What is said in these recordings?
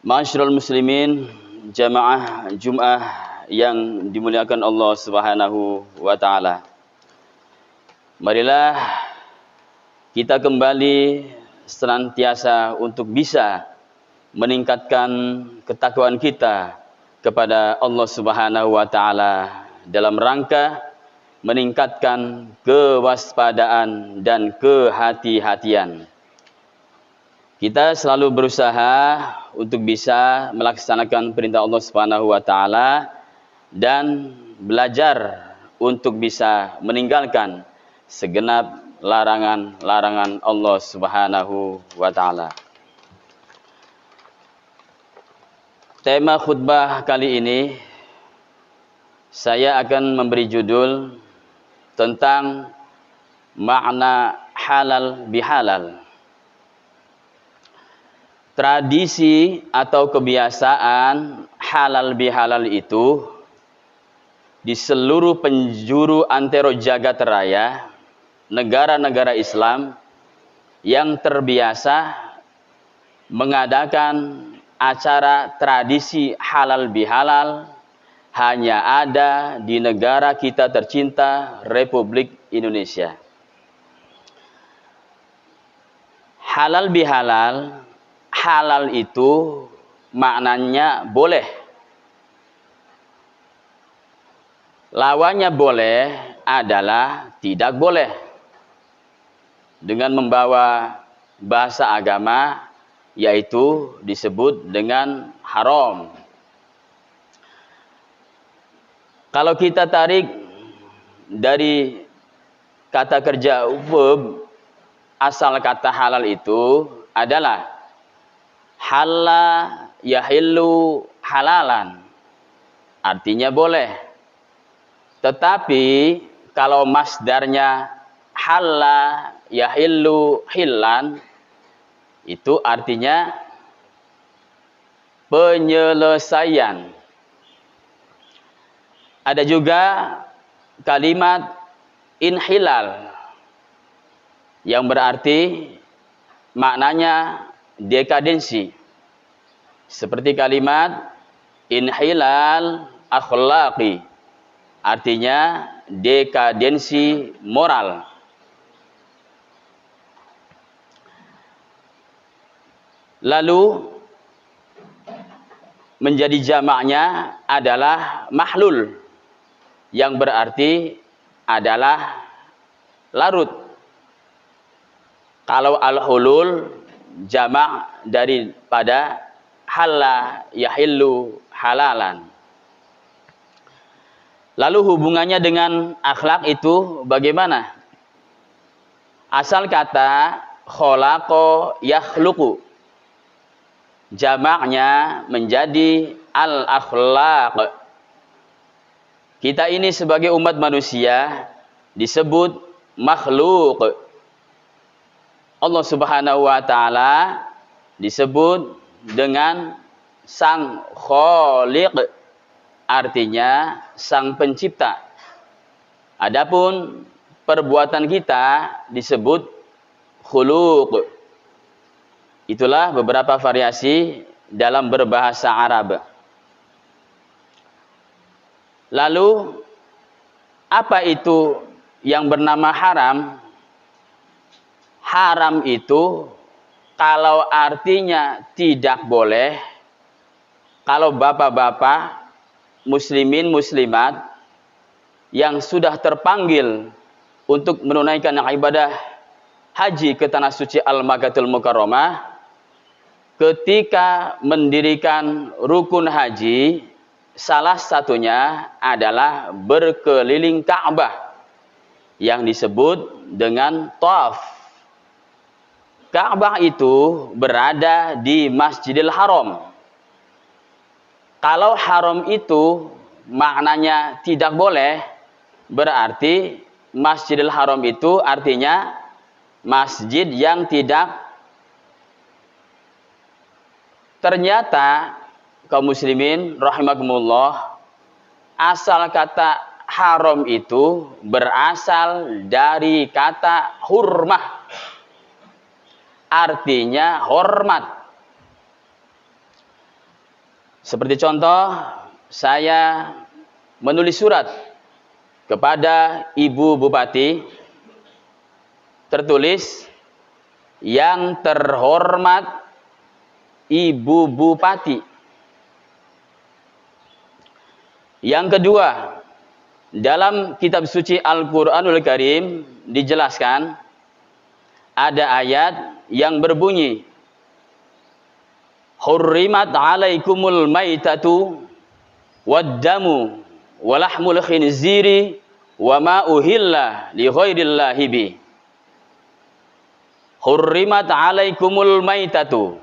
Ma'asyiral muslimin, jamaah Jum'ah yang dimuliakan Allah Subhanahu wa taala. Marilah kita kembali senantiasa untuk bisa meningkatkan ketakwaan kita kepada Allah Subhanahu wa taala dalam rangka meningkatkan kewaspadaan dan kehati-hatian. Kita selalu berusaha untuk bisa melaksanakan perintah Allah Subhanahu wa taala dan belajar untuk bisa meninggalkan segenap larangan-larangan Allah Subhanahu wa taala. Tema khutbah kali ini saya akan memberi judul tentang makna halal bihalal. Tradisi atau kebiasaan halal bihalal itu di seluruh penjuru antero jagat raya negara-negara Islam yang terbiasa mengadakan acara tradisi halal bihalal hanya ada di negara kita tercinta Republik Indonesia. Halal bihalal, halal itu maknanya boleh. Lawannya boleh adalah tidak boleh. Dengan membawa bahasa agama yaitu disebut dengan haram. Kalau kita tarik dari kata kerja verb, asal kata halal itu adalah halla yahillu halalan, artinya boleh. Tetapi kalau masdarnya halla yahillu hillan, itu artinya penyelesaian. Ada juga kalimat inhilal yang berarti maknanya dekadensi, seperti kalimat inhilal akhlaqi, artinya dekadensi moral. Lalu menjadi jamaknya adalah mahlul, yang berarti adalah larut. Kalau al-hulul jamak daripada halla yahillu halalan. Lalu hubungannya dengan akhlak itu bagaimana? Asal kata khalaqa yakhluqu, jamaknya menjadi al-akhlaq. Kita ini sebagai umat manusia disebut makhluk. Allah Subhanahu wa taala disebut dengan sang khaliq, artinya sang pencipta. Adapun perbuatan kita disebut khuluq. Itulah beberapa variasi dalam berbahasa Arab. Lalu apa itu yang bernama haram? Haram itu kalau artinya tidak boleh, kalau bapak-bapak muslimin muslimat yang sudah terpanggil untuk menunaikan ibadah haji ke tanah suci Al-Makkatul Mukarramah, ketika mendirikan rukun haji, salah satunya adalah berkeliling Ka'bah yang disebut dengan tawaf. Ka'bah itu berada di Masjidil Haram. Kalau haram itu maknanya tidak boleh, berarti Masjidil Haram itu artinya masjid yang tidak. Ternyata kaum muslimin rahimakumullah, asal kata haram itu berasal dari kata hurmah, artinya hormat. Seperti contoh, saya menulis surat kepada Ibu Bupati, tertulis, yang terhormat Ibu Bupati. Yang kedua, dalam kitab suci Al-Quranul Karim dijelaskan ada ayat yang berbunyi, Hurrimat alaikumul maitatu waddamu walahmul khinziri wa ma uhilla li ghairillahi bi. Hurrimat alaikumul maitatu,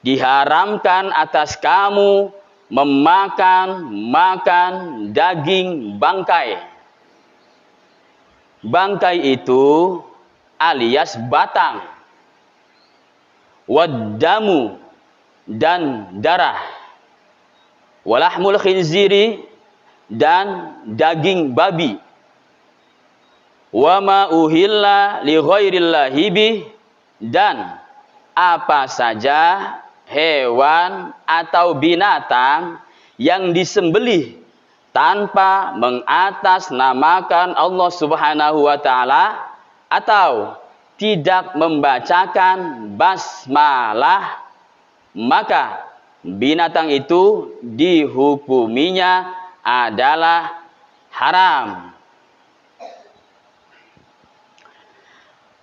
diharamkan atas kamu makan daging bangkai. Bangkai itu alias batang. Waddamu, dan darah. Walahmul khinziri, dan daging babi. Wa ma uhilla li ghairillahi bih, dan apa saja hewan atau binatang yang disembelih tanpa mengatasnamakan Allah Subhanahu wa taala atau tidak membacakan basmalah, maka binatang itu dihukuminya adalah haram.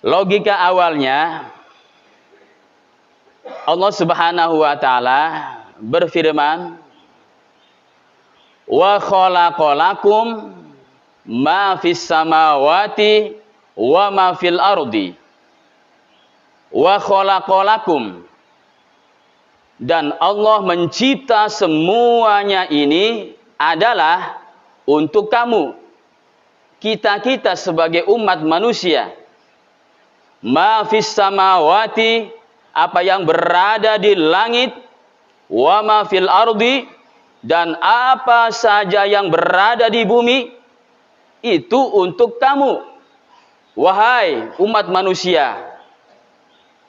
Logika awalnya, Allah Subhanahu wa taala berfirman, wa khalaqalakum ma fis samawati wa ma fil ardi. Wa khalaqalakum, dan Allah mencipta semuanya ini adalah untuk kamu, kita sebagai umat manusia. Ma fis samawati, apa yang berada di langit, wa ma fil ardi, dan apa saja yang berada di bumi, itu untuk kamu, wahai umat manusia.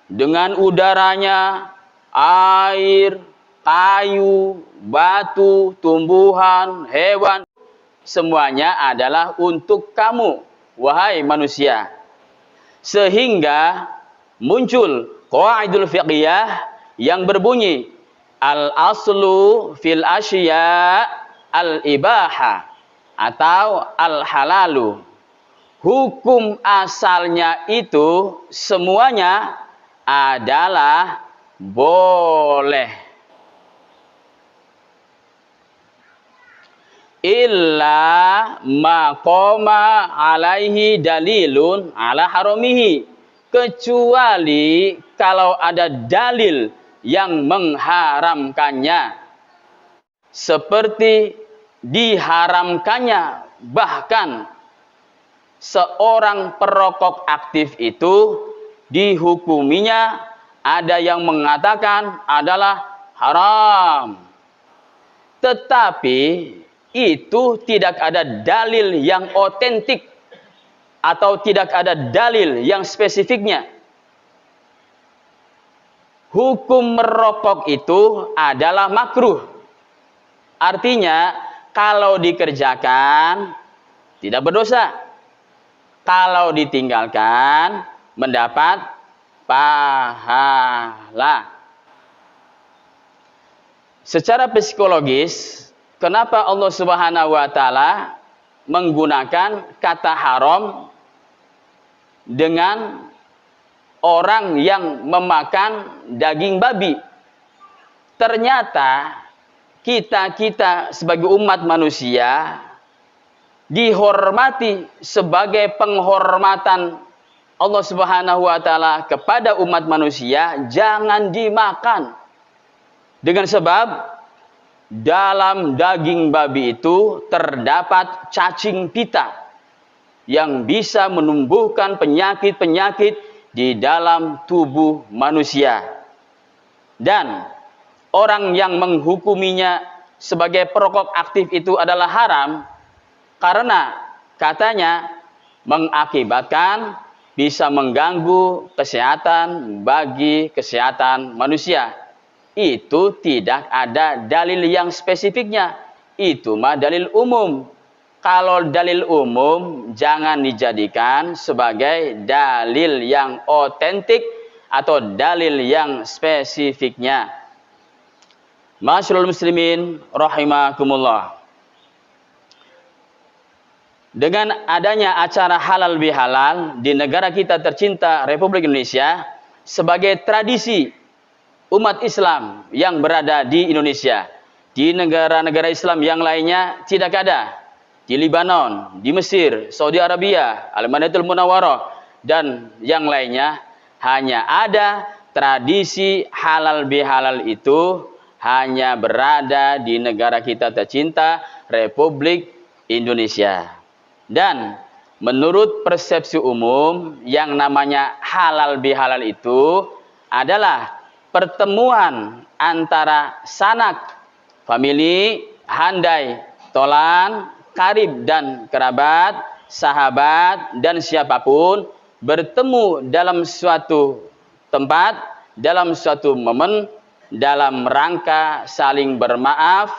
Dengan udaranya, air, kayu, batu, tumbuhan, hewan, semuanya adalah untuk kamu, wahai manusia. Sehingga muncul qaidul fiqhiyah yang berbunyi, al-aslu fil asya al-ibaha atau al-halalu. Hukum asalnya itu semuanya adalah boleh. Illa maqama alaihi dalilun ala haramihi, kecuali kalau ada dalil yang mengharamkannya, seperti diharamkannya bahkan seorang perokok aktif itu dihukuminya, ada yang mengatakan adalah haram. Tetapi itu tidak ada dalil yang otentik atau tidak ada dalil yang spesifiknya. Hukum merokok itu adalah makruh. Artinya kalau dikerjakan tidak berdosa, kalau ditinggalkan mendapat pahala. Secara psikologis, kenapa Allah Subhanahu wa taala menggunakan kata haram dengan orang yang memakan daging babi? Ternyata kita sebagai umat manusia dihormati sebagai penghormatan Allah Subhanahu wa taala kepada umat manusia, jangan dimakan. Dengan sebab dalam daging babi itu terdapat cacing pita yang bisa menumbuhkan penyakit-penyakit di dalam tubuh manusia. Dan orang yang menghukuminya sebagai perokok aktif itu adalah haram karena katanya mengakibatkan bisa mengganggu kesehatan bagi kesehatan manusia. itu tidak ada dalil yang spesifiknya. Itu mah dalil umum. Kalau dalil umum jangan dijadikan sebagai dalil yang otentik atau dalil yang spesifiknya. Masyarul muslimin rahimakumullah. Dengan adanya acara halal bihalal di negara kita tercinta Republik Indonesia sebagai tradisi umat Islam yang berada di Indonesia, di negara-negara Islam yang lainnya tidak ada. Di Lebanon, di Mesir, Saudi Arabia, Al-Madinatul Munawwarah, dan yang lainnya, hanya ada tradisi halal bihalal itu hanya berada di negara kita tercinta Republik Indonesia. Dan menurut persepsi umum, yang namanya halal bihalal itu adalah pertemuan antara sanak, famili, handai, tolan, karib dan kerabat, sahabat dan siapapun bertemu dalam suatu tempat, dalam suatu momen, dalam rangka saling bermaaf,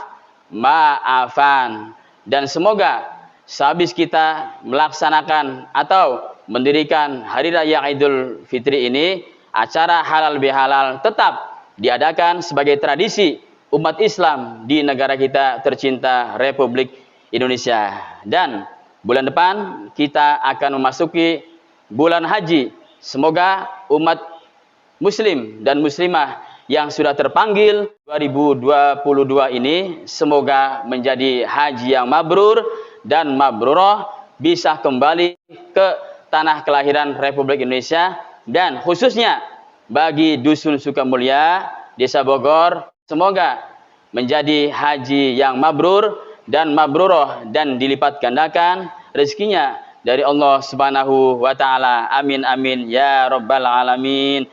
maafan. Dan semoga sehabis kita melaksanakan atau mendirikan Hari Raya Idul Fitri ini, acara halal bihalal tetap diadakan sebagai tradisi umat Islam di negara kita tercinta Republik Indonesia. Dan bulan depan kita akan memasuki bulan haji. Semoga umat muslim dan muslimah yang sudah terpanggil 2022 ini semoga menjadi haji yang mabrur dan mabrurah, bisa kembali ke tanah kelahiran Republik Indonesia, dan khususnya bagi Dusun Sukamulya, Desa Bogor, semoga menjadi haji yang mabrur dan mabrurah dan dilipat gandakan rezekinya dari Allah Subhanahu wa taala. Amin amin ya rabbal alamin.